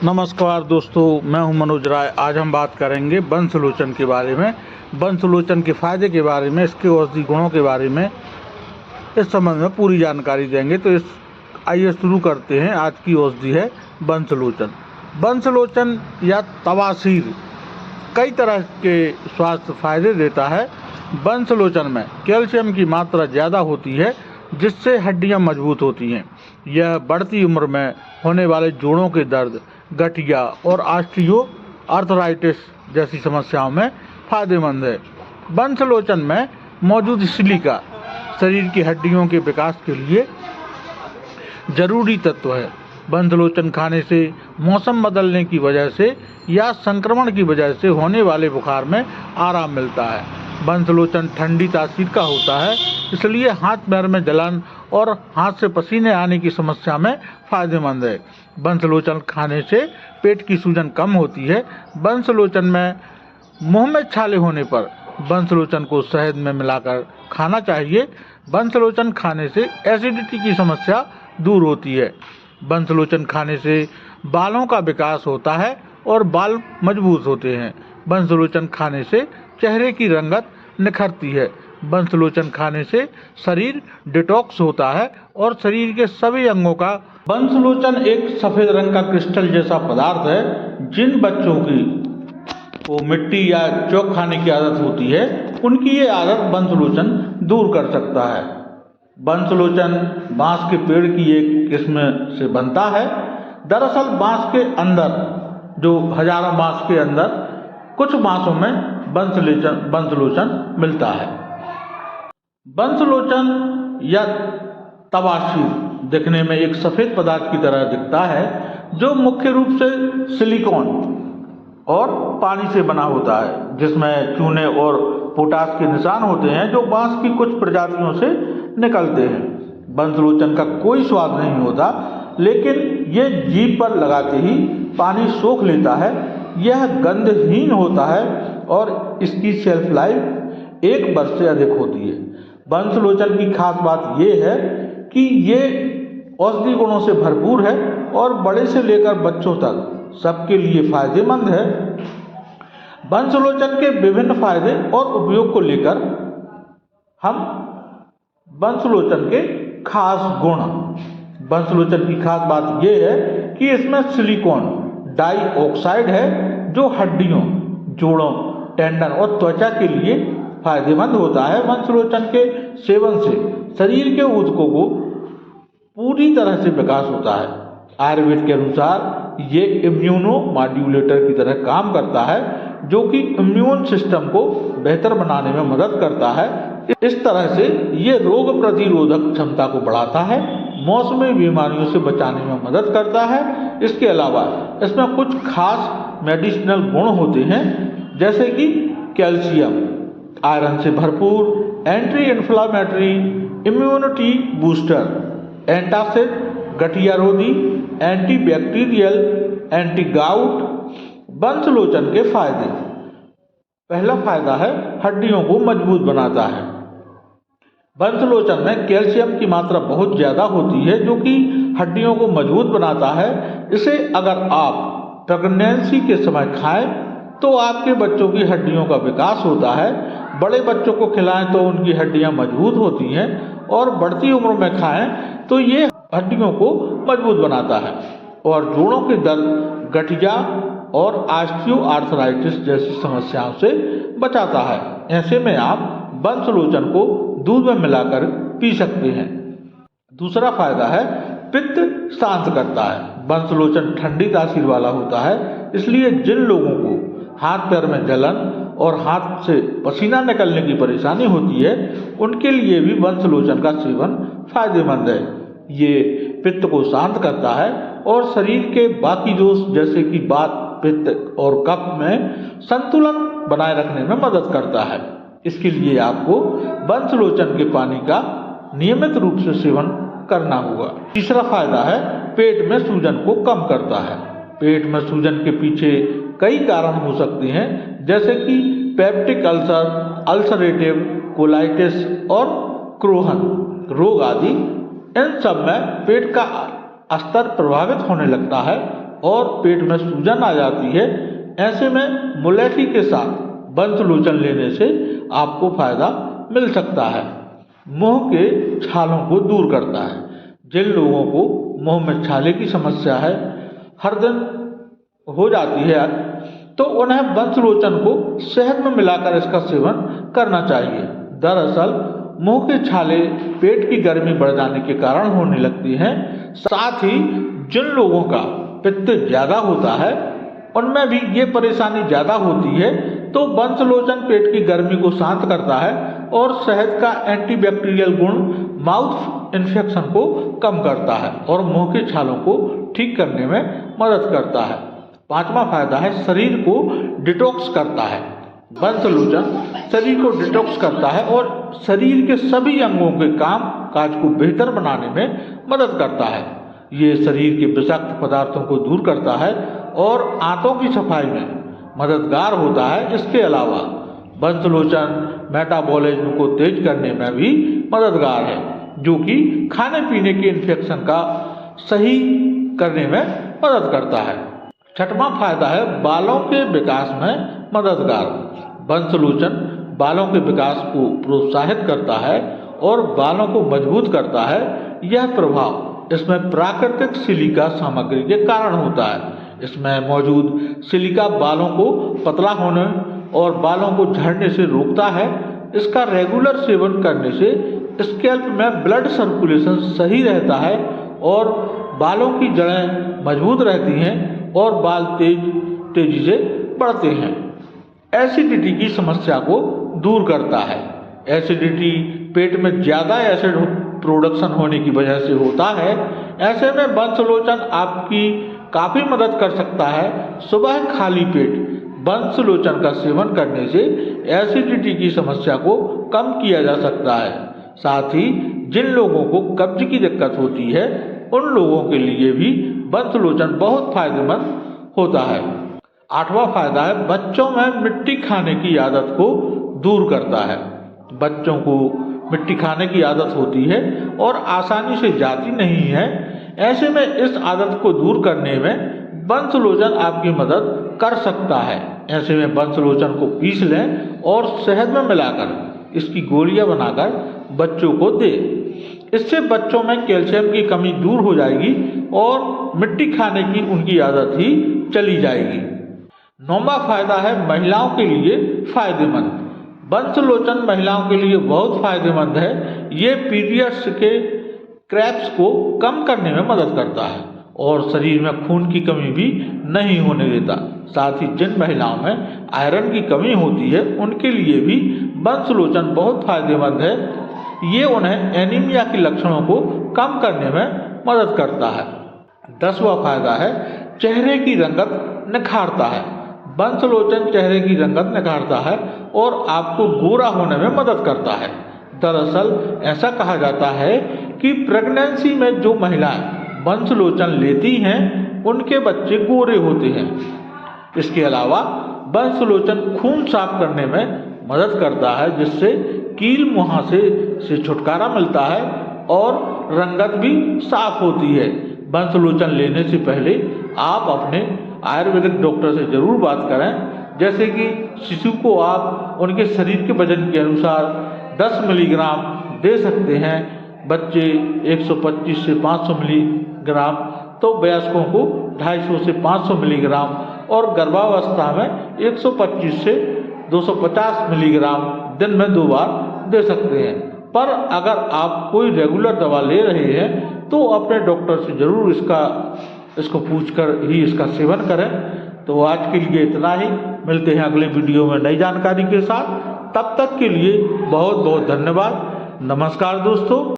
नमस्कार दोस्तों, मैं हूं मनोज राय। आज हम बात करेंगे वंशलोचन के बारे में, वंशलोचन के फायदे के बारे में, इसके औषधि गुणों के बारे में इस संबंध में पूरी जानकारी देंगे। तो आइए शुरू करते हैं। आज की औषधि है वंशलोचन। वंशलोचन या तवासीर कई तरह के स्वास्थ्य फायदे देता है। वंशलोचन में कैल्शियम की मात्रा ज़्यादा होती है, जिससे हड्डियां मजबूत होती हैं। यह बढ़ती उम्र में होने वाले जोड़ों के दर्द, गठिया और ऑस्टियो आर्थराइटिस जैसी समस्याओं में फायदेमंद है। वंशलोचन में मौजूद सिलिका शरीर की हड्डियों के विकास के लिए जरूरी तत्व है। वंशलोचन खाने से मौसम बदलने की वजह से या संक्रमण की वजह से होने वाले बुखार में आराम मिलता है। वंशलोचन ठंडी तासीर का होता है, इसलिए हाथ पैर में जलन और हाथ से पसीने आने की समस्या में फायदेमंद है। वंशलोचन खाने से पेट की सूजन कम होती है। वंशलोचन में मुंह में छाले होने पर वंशलोचन को शहद में मिलाकर खाना चाहिए। वंशलोचन खाने से एसिडिटी की समस्या दूर होती है। वंशलोचन खाने से बालों का विकास होता है और बाल मजबूत होते हैं। वंशलोचन खाने से चेहरे की रंगत निखरती है। वंशलोचन खाने से शरीर डिटॉक्स होता है और शरीर के सभी अंगों का। वंशलोचन एक सफ़ेद रंग का क्रिस्टल जैसा पदार्थ है। जिन बच्चों की को मिट्टी या चौक खाने की आदत होती है, उनकी ये आदत वंशलोचन दूर कर सकता है। वंशलोचन बांस के पेड़ की एक किस्म से बनता है। दरअसल बांस के अंदर, जो हजारों बांस के अंदर कुछ बांसों में वंशलोचन मिलता है। वंशलोचन या तवासीर दिखने में एक सफ़ेद पदार्थ की तरह दिखता है, जो मुख्य रूप से सिलिकॉन और पानी से बना होता है, जिसमें चूने और पोटास के निशान होते हैं, जो बांस की कुछ प्रजातियों से निकलते हैं। वंशलोचन का कोई स्वाद नहीं होता, लेकिन ये जीभ पर लगाते ही पानी सोख लेता है। यह गंधहीन होता है और इसकी शेल्फ लाइफ 1 वर्ष से अधिक होती है। वंशलोचन की खास बात यह है कि ये औषधि गुणों से भरपूर है और बड़े से लेकर बच्चों तक सबके लिए फायदेमंद है। वंशलोचन के विभिन्न फायदे और उपयोग को लेकर हम वंशलोचन के खास गुण। वंशलोचन की खास बात यह है कि इसमें सिलिकॉन डाइऑक्साइड है, जो हड्डियों, जोड़ों, टेंडन और त्वचा के लिए फायदेमंद होता है। वंशलोचन के सेवन से शरीर के ऊतकों को पूरी तरह से विकास होता है। आयुर्वेद के अनुसार ये इम्यूनो मॉड्यूलेटर की तरह काम करता है, जो कि इम्यून सिस्टम को बेहतर बनाने में मदद करता है। इस तरह से ये रोग प्रतिरोधक क्षमता को बढ़ाता है, मौसमी बीमारियों से बचाने में मदद करता है। इसके अलावा इसमें कुछ खास मेडिसिनल गुण होते हैं, जैसे कि कैल्शियम, आयरन से भरपूर, anti inflammatory, immunity booster, antacid, गठिया रोधी, एंटी बैक्टीरियल, एंटी गाउट। वंशलोचन के फायदे। पहला फायदा है हड्डियों को मजबूत बनाता है। वंशलोचन में कैल्शियम की मात्रा बहुत ज़्यादा होती है, जो कि हड्डियों को मजबूत बनाता है। इसे अगर आप प्रेगनेंसी के समय खाएं तो आपके बच्चों की हड्डियों का विकास होता है। बड़े बच्चों को खिलाएं तो उनकी हड्डियां मजबूत होती हैं, और बढ़ती उम्र में खाएं तो ये हड्डियों को मजबूत बनाता है और जोड़ों के दर्द, गठिया और ऑस्टियो आर्थराइटिस जैसी समस्याओं से बचाता है। ऐसे में आप वंशलोचन को दूध में मिलाकर पी सकते हैं। दूसरा फायदा है पित्त शांत करता है। वंशलोचन ठंडी तासीर वाला होता है, इसलिए जिन लोगों को हाथ पैर में जलन और हाथ से पसीना निकलने की परेशानी होती है, उनके लिए भी वंशलोचन का सेवन फायदेमंद है। ये पित्त को शांत करता है और शरीर के बाकी दोष, जैसे कि वात, पित्त और कफ में संतुलन बनाए रखने में मदद करता है। इसके लिए आपको वंशलोचन के पानी का नियमित रूप से सेवन करना होगा। तीसरा फायदा है पेट में सूजन को कम करता है। पेट में सूजन के पीछे कई कारण हो सकते हैं, जैसे कि पेप्टिक अल्सर, अल्सरेटिव कोलाइटिस और क्रोहन रोग आदि। इन सब में पेट का स्तर प्रभावित होने लगता है और पेट में सूजन आ जाती है, ऐसे में मुलेठी के साथ वंशलोचन लेने से आपको फायदा मिल सकता है। मुंह के छालों को दूर करता है। जिन लोगों को मुंह में छाले की समस्या है, हर दिन हो जाती है, तो उन्हें वंशलोचन को शहद में मिलाकर इसका सेवन करना चाहिए। दरअसल मुंह के छाले पेट की गर्मी बढ़ जाने के कारण होने लगती हैं। साथ ही जिन लोगों का पित्त ज़्यादा होता है, उनमें भी ये परेशानी ज़्यादा होती है, तो वंशलोचन पेट की गर्मी को शांत करता है और शहद का एंटीबैक्टीरियल गुण माउथ इन्फेक्शन को कम करता है और मुंह के छालों को ठीक करने में मदद करता है। पांचवा फायदा है, शरीर को डिटॉक्स करता है। वंशलोचन शरीर को डिटॉक्स करता है और शरीर के सभी अंगों के काम काज को बेहतर बनाने में मदद करता है। ये शरीर के विषाक्त पदार्थों को दूर करता है और आंतों की सफाई में मददगार होता है। इसके अलावा वंशलोचन मेटाबॉलिज्म को तेज करने में भी मददगार है, जो कि खाने पीने के इन्फेक्शन का सही करने में मदद करता है। छठवां फायदा है, बालों के विकास में मददगार। वंशलोचन बालों के विकास को प्रोत्साहित करता है और बालों को मजबूत करता है। यह प्रभाव इसमें प्राकृतिक सिलिका सामग्री के कारण होता है। इसमें मौजूद सिलिका बालों को पतला होने और बालों को झड़ने से रोकता है। इसका रेगुलर सेवन करने से स्कैल्प में ब्लड सर्कुलेशन सही रहता है और बालों की जड़ें मजबूत रहती हैं और बाल तेजी से बढ़ते हैं। एसिडिटी की समस्या को दूर करता है। एसिडिटी पेट में ज़्यादा एसिड प्रोडक्शन होने की वजह से होता है। ऐसे में वंशलोचन आपकी काफ़ी मदद कर सकता है। सुबह खाली पेट वंशलोचन का सेवन करने से एसिडिटी की समस्या को कम किया जा सकता है। साथ ही जिन लोगों को कब्ज की दिक्कत होती है, उन लोगों के लिए भी वंशलोचन बहुत फायदेमंद होता है। आठवां फायदा है, बच्चों में मिट्टी खाने की आदत को दूर करता है। बच्चों को मिट्टी खाने की आदत होती है और आसानी से जाती नहीं है। ऐसे में इस आदत को दूर करने में वंशलोचन आपकी मदद कर सकता है। ऐसे में वंशलोचन को पीस लें और शहद में मिलाकर इसकी गोलियां बनाकर बच्चों को दें। इससे बच्चों में कैल्शियम की कमी दूर हो जाएगी और मिट्टी खाने की उनकी आदत ही चली जाएगी। नौवां फायदा है, महिलाओं के लिए फायदेमंद। वंशलोचन महिलाओं के लिए बहुत फायदेमंद है। ये पीरियड्स के क्रैप्स को कम करने में मदद करता है और शरीर में खून की कमी भी नहीं होने देता। साथ ही जिन महिलाओं में आयरन की कमी होती है, उनके लिए भी वंशलोचन बहुत फायदेमंद है। ये उन्हें एनीमिया के लक्षणों को कम करने में मदद करता है। 10वां फायदा है, चेहरे की रंगत निखारता है। वंशलोचन चेहरे की रंगत निखारता है और आपको गोरा होने में मदद करता है। दरअसल ऐसा कहा जाता है कि प्रेगनेंसी में जो महिलाएं वंशलोचन लेती हैं, उनके बच्चे गोरे होते हैं। इसके अलावा वंशलोचन खून साफ करने में मदद करता है, जिससे कील मुहासे से छुटकारा मिलता है और रंगत भी साफ होती है। वंशलोचन लेने से पहले आप अपने आयुर्वेदिक डॉक्टर से ज़रूर बात करें। जैसे कि शिशु को आप उनके शरीर के वजन के अनुसार 10 मिलीग्राम दे सकते हैं, बच्चे 125 से 500 मिलीग्राम, तो वयस्कों को 250 से 500 मिलीग्राम और गर्भावस्था में 125 से 250 मिलीग्राम दिन में 2 बार दे सकते हैं। पर अगर आप कोई रेगुलर दवा ले रहे हैं तो अपने डॉक्टर से ज़रूर इसको पूछकर ही इसका सेवन करें। तो आज के लिए इतना ही। मिलते हैं अगले वीडियो में नई जानकारी के साथ। तब तक के लिए बहुत बहुत धन्यवाद। नमस्कार दोस्तों।